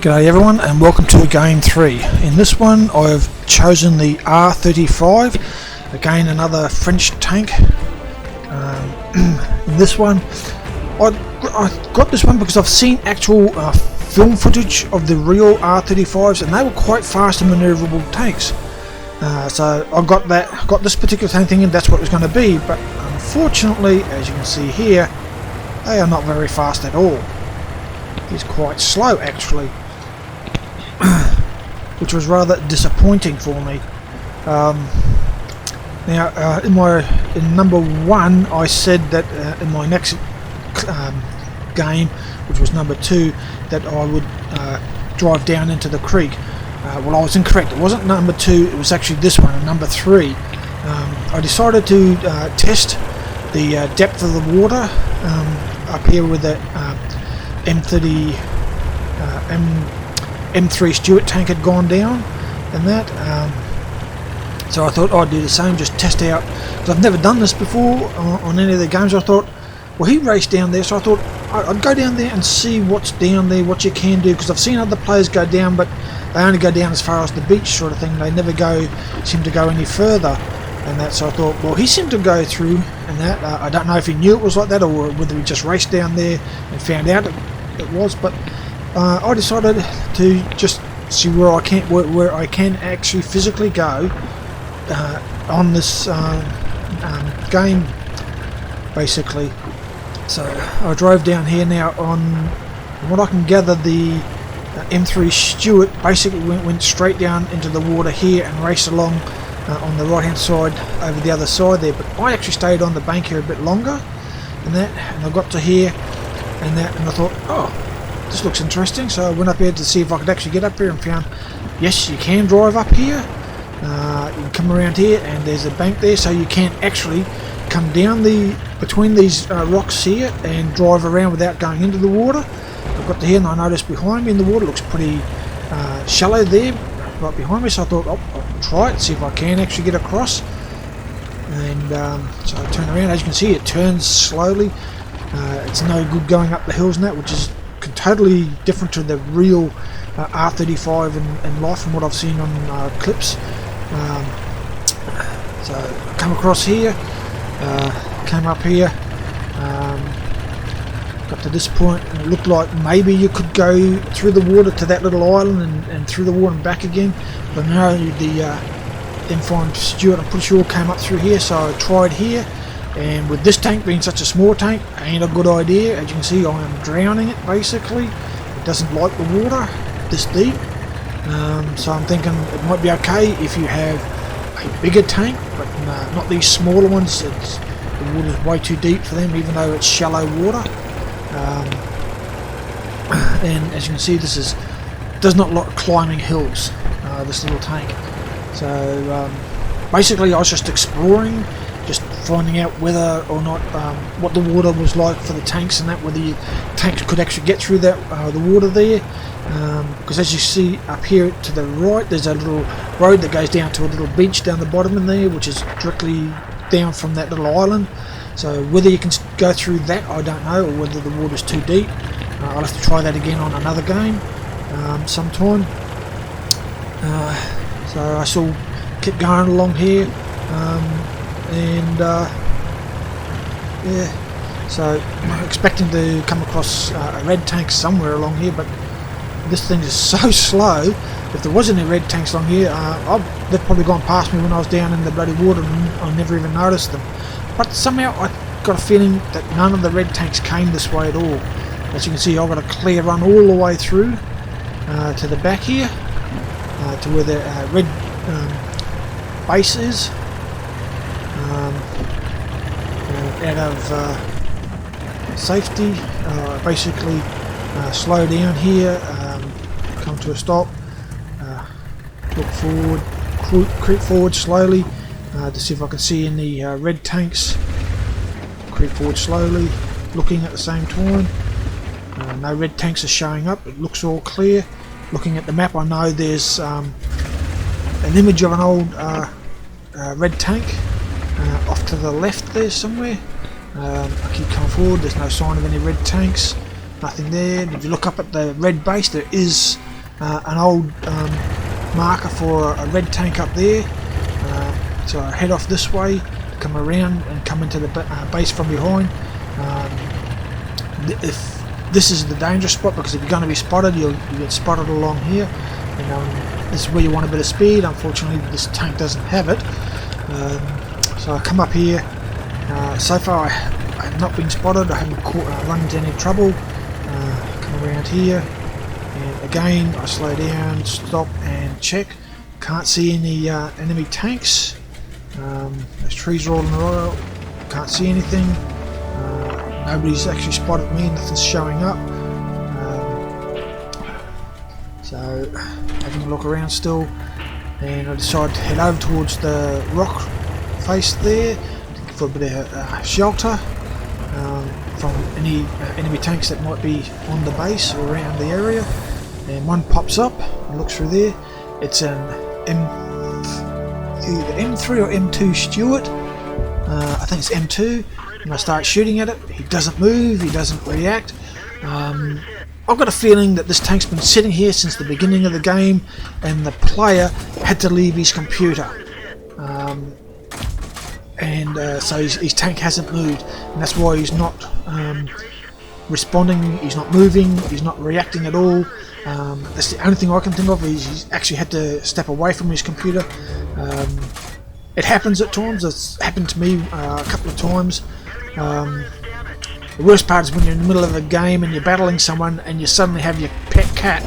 G'day everyone and welcome to game 3. In this one I've chosen the R35, again another French tank. In this one I got this one because I've seen actual film footage of the real R35s and they were quite fast and manoeuvrable tanks. So I got this particular tank thinking that's what it was going to be, but unfortunately, as you can see here, they are not very fast at all. It's quite slow actually, which was rather disappointing for me. Now in number 1 I said that in my next game, which was number 2, that I would drive down into the creek. Well, I was incorrect. It wasn't number 2, it was actually this one, number 3. I decided to test the depth of the water up here with the M3 Stuart tank had gone down and that. So I thought I'd do the same, just test out, because I've never done this before on any of the games. I thought, well, he raced down there, so I thought I'd go down there and see what's down there, what you can do, because I've seen other players go down, but they only go down as far as the beach sort of thing. They never seem to go any further and that. So I thought, well, he seemed to go through and that. I don't know if he knew it was like that or whether he just raced down there and found out it was, but I decided to just see where I can actually physically go on this game, basically. So I drove down here. Now, on what I can gather, the M3 Stuart basically went straight down into the water here and raced along on the right hand side over the other side there, but I actually stayed on the bank here a bit longer and that, and I got to here and that, and I thought, oh, this looks interesting. So I went up here to see if I could actually get up here and found, yes, you can drive up here. You can come around here and there's a bank there, so you can actually come down between these rocks here and drive around without going into the water. I got to here and I noticed behind me in the water looks pretty shallow there, right behind me, so I thought, oh, I'll try it, see if I can actually get across. And so I turn around. As you can see, it turns slowly. It's no good going up the hills and that, which is totally different to the real R35 in life from what I've seen on clips. So I come across here, came up here, got to this point, and it looked like maybe you could go through the water to that little island and through the water and back again, but no, the M5 Stuart, I'm pretty sure, came up through here, so I tried here. And with this tank being such a small tank, ain't a good idea. As you can see, I am drowning it basically. It doesn't like the water this deep. So I'm thinking it might be okay if you have a bigger tank, but not these smaller ones. The water's way too deep for them, even though it's shallow water. And as you can see, this does not like climbing hills, this little tank. So basically I was just exploring, just finding out whether or not what the water was like for the tanks and that, whether the tanks could actually get through that the water there, because as you see up here to the right, there's a little road that goes down to a little beach down the bottom in there, which is directly down from that little island. So whether you can go through that, I don't know, or whether the water's too deep. I'll have to try that again on another game sometime. So I still keep going along here. And yeah, so I'm expecting to come across a red tank somewhere along here, but this thing is so slow. If there wasn't any red tanks along here, they've probably gone past me when I was down in the bloody water and I never even noticed them. But somehow I got a feeling that none of the red tanks came this way at all. As you can see, I've got a clear run all the way through to the back here, to where the red base is. Out of safety, basically slow down here, come to a stop, look forward, creep forward slowly to see if I can see any red tanks. Creep forward slowly, looking at the same time. No red tanks are showing up, it looks all clear. Looking at the map, I know there's an image of an old red tank off to the left there somewhere. I keep coming forward, there's no sign of any red tanks, nothing there. And if you look up at the red base, there is an old marker for a red tank up there, so I head off this way to come around and come into the base from behind. If this is the dangerous spot, because if you're going to be spotted, you'll get spotted along here, and this is where you want a bit of speed. Unfortunately this tank doesn't have it, so I come up here. So far I have not been spotted, I haven't run into any trouble. Come around here, and again I slow down, stop and check. Can't see any enemy tanks. There's trees all in a row, can't see anything. Nobody's actually spotted me, nothing's showing up. So having a look around still, and I decided to head over towards the rock face there for a bit of shelter from any enemy tanks that might be on the base or around the area. And one pops up and looks through there. It's an either M3 or M2 Stuart. I think it's M2. And I start shooting at it. He doesn't move, he doesn't react. I've got a feeling that this tank's been sitting here since the beginning of the game, and the player had to leave his computer. So his tank hasn't moved, and that's why he's not responding, he's not moving, he's not reacting at all. That's the only thing I can think of. He's actually had to step away from his computer. It happens at times. It's happened to me a couple of times. The worst part is when you're in the middle of a game and you're battling someone and you suddenly have your pet cat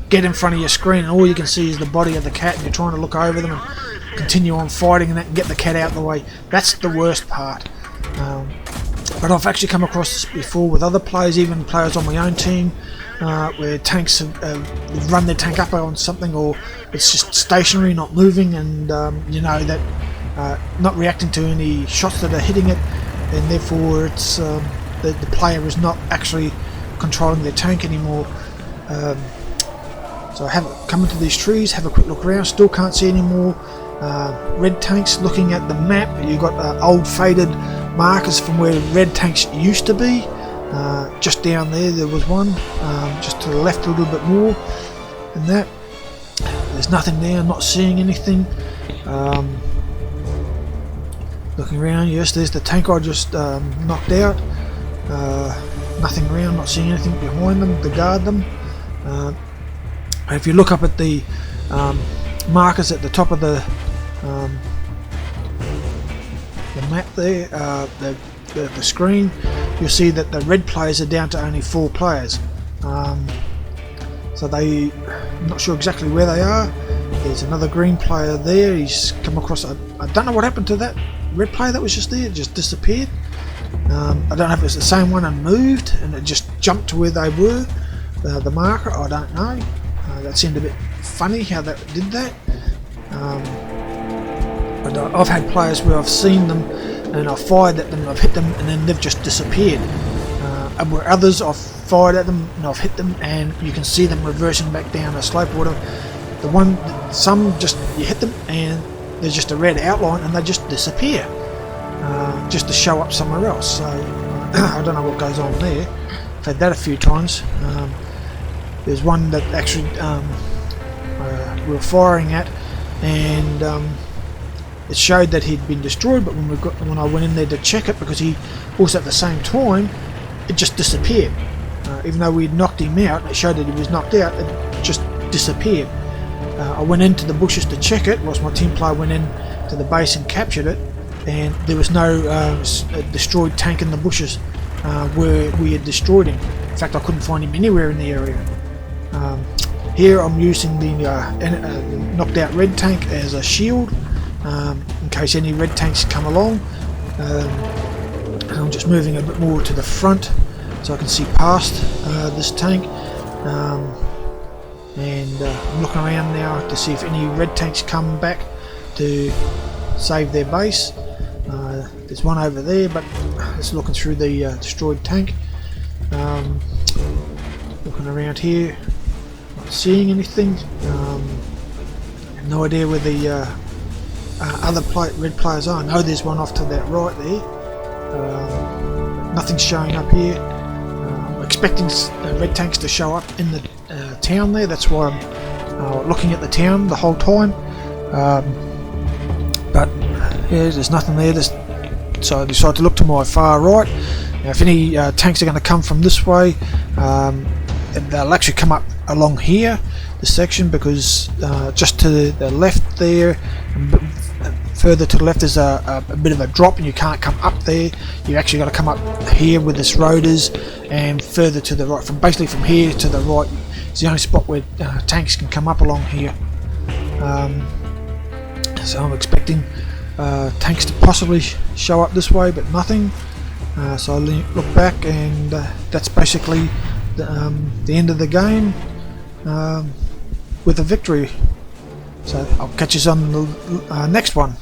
get in front of your screen and all you can see is the body of the cat, and you're trying to look over them and continue on fighting and get the cat out of the way. That's the worst part. But I've actually come across this before with other players, even players on my own team, where tanks have run their tank up on something, or it's just stationary, not moving, and you know that not reacting to any shots that are hitting it, and therefore it's the player is not actually controlling their tank anymore. So I have come into these trees, have a quick look around, still can't see any more red tanks. Looking at the map, you've got old faded markers from where red tanks used to be. Just down there was one, just to the left a little bit more, and that there's nothing there. I'm not seeing anything. Looking around, yes, there's the tank I just knocked out. Nothing around, not seeing anything behind them to guard them. If you look up at the markers at the top of the map there, the screen, you'll see that the red players are down to only 4 players. So I'm not sure exactly where they are. There's another green player there. He's come across. I don't know what happened to that red player that was just there. It just disappeared. I don't know if it's the same one and moved and it just jumped to where they were, the marker. I don't know. That seemed a bit funny how that did that. But I've had players where I've seen them and I've fired at them, I've hit them, and then they've just disappeared. And where others, I've fired at them and I've hit them and you can see them reversing back down a slope or whatever. Some just, you hit them and there's just a red outline and they just disappear, just to show up somewhere else. So I don't know what goes on there. I've had that a few times. There's one that actually we were firing at, and it showed that he'd been destroyed, but when I went in there to check it, because he also at the same time, it just disappeared. Even though we'd knocked him out, it showed that he was knocked out, it just disappeared. I went into the bushes to check it whilst my team player went in to the base and captured it, and there was no destroyed tank in the bushes where we had destroyed him. In fact, I couldn't find him anywhere in the area. Here I'm using the knocked out red tank as a shield in case any red tanks come along. And I'm just moving a bit more to the front so I can see past this tank. And I'm looking around now to see if any red tanks come back to save their base. There's one over there, but it's looking through the destroyed tank. Looking around here, not seeing anything. Have no idea where the other red players are. I know there's one off to that right there. Nothing's showing up here. I'm expecting red tanks to show up in the town there. That's why I'm looking at the town the whole time. But yeah, there's nothing there. So I decided to look to my far right. Now, if any tanks are going to come from this way, they'll actually come up along here, this section, because just to the left there, further to the left, there's a bit of a drop and you can't come up there. You actually got to come up here where this road is, and further to the right. Basically from here to the right is the only spot where tanks can come up along here. So I'm expecting tanks to possibly show up this way, but nothing. So I look back, and that's basically the end of the game with a victory. So I'll catch you on the next one.